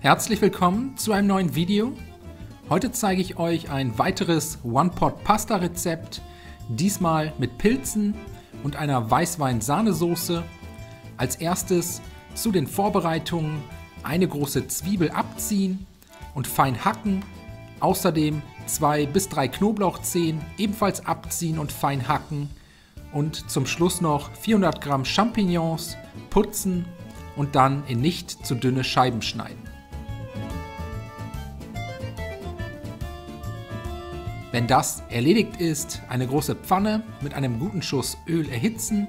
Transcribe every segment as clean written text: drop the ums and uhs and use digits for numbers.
Herzlich willkommen zu einem neuen Video. Heute zeige ich euch ein weiteres One-Pot-Pasta-Rezept, diesmal mit Pilzen und einer Weißwein-Sahnesoße. Als erstes zu den Vorbereitungen: eine große Zwiebel abziehen und fein hacken, außerdem 2 bis 3 Knoblauchzehen ebenfalls abziehen und fein hacken und zum Schluss noch 400 Gramm Champignons putzen und dann in nicht zu dünne Scheiben schneiden. Wenn das erledigt ist, eine große Pfanne mit einem guten Schuss Öl erhitzen,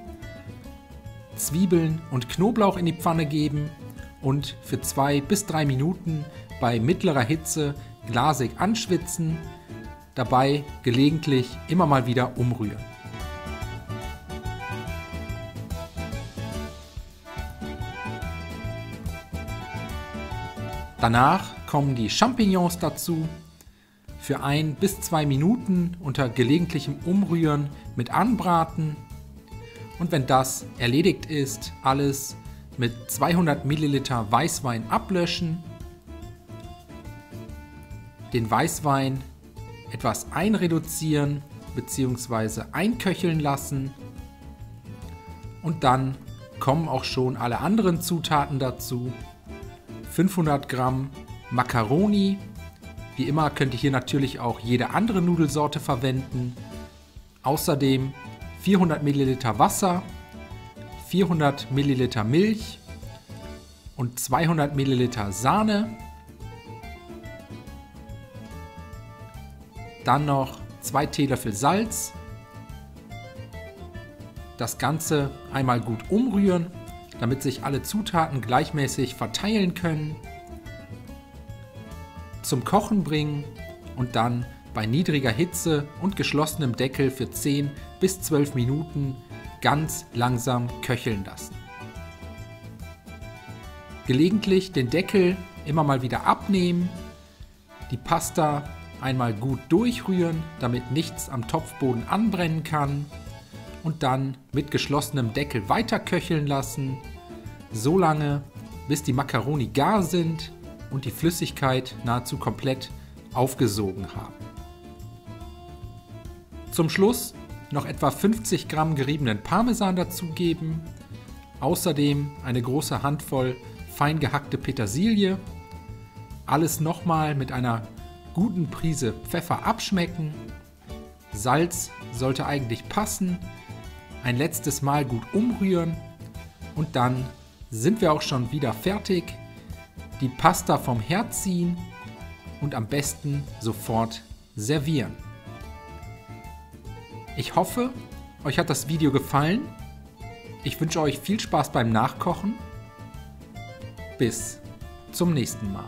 Zwiebeln und Knoblauch in die Pfanne geben und für 2 bis 3 Minuten bei mittlerer Hitze glasig anschwitzen, dabei gelegentlich immer mal wieder umrühren. Danach kommen die Champignons dazu. Für 1 bis 2 Minuten unter gelegentlichem Umrühren mit anbraten. Und wenn das erledigt ist, alles mit 200 ml Weißwein ablöschen. Den Weißwein etwas einreduzieren bzw. einköcheln lassen. Und dann kommen auch schon alle anderen Zutaten dazu. 500 Gramm Macaroni. Wie immer könnt ihr hier natürlich auch jede andere Nudelsorte verwenden. Außerdem 400 ml Wasser, 400 ml Milch und 200 ml Sahne. Dann noch 2 Teelöffel Salz. Das Ganze einmal gut umrühren, damit sich alle Zutaten gleichmäßig verteilen können. Zum Kochen bringen und dann bei niedriger Hitze und geschlossenem Deckel für 10 bis 12 Minuten ganz langsam köcheln lassen. Gelegentlich den Deckel immer mal wieder abnehmen, die Pasta einmal gut durchrühren, damit nichts am Topfboden anbrennen kann und dann mit geschlossenem Deckel weiter köcheln lassen, so lange bis die Macaroni gar sind und die Flüssigkeit nahezu komplett aufgesogen haben. Zum Schluss noch etwa 50 Gramm geriebenen Parmesan dazugeben, außerdem eine große Handvoll fein gehackte Petersilie, alles nochmal mit einer guten Prise Pfeffer abschmecken, Salz sollte eigentlich passen, ein letztes Mal gut umrühren und dann sind wir auch schon wieder fertig. Die Pasta vom Herd ziehen und am besten sofort servieren. Ich hoffe, euch hat das Video gefallen. Ich wünsche euch viel Spaß beim Nachkochen. Bis zum nächsten Mal.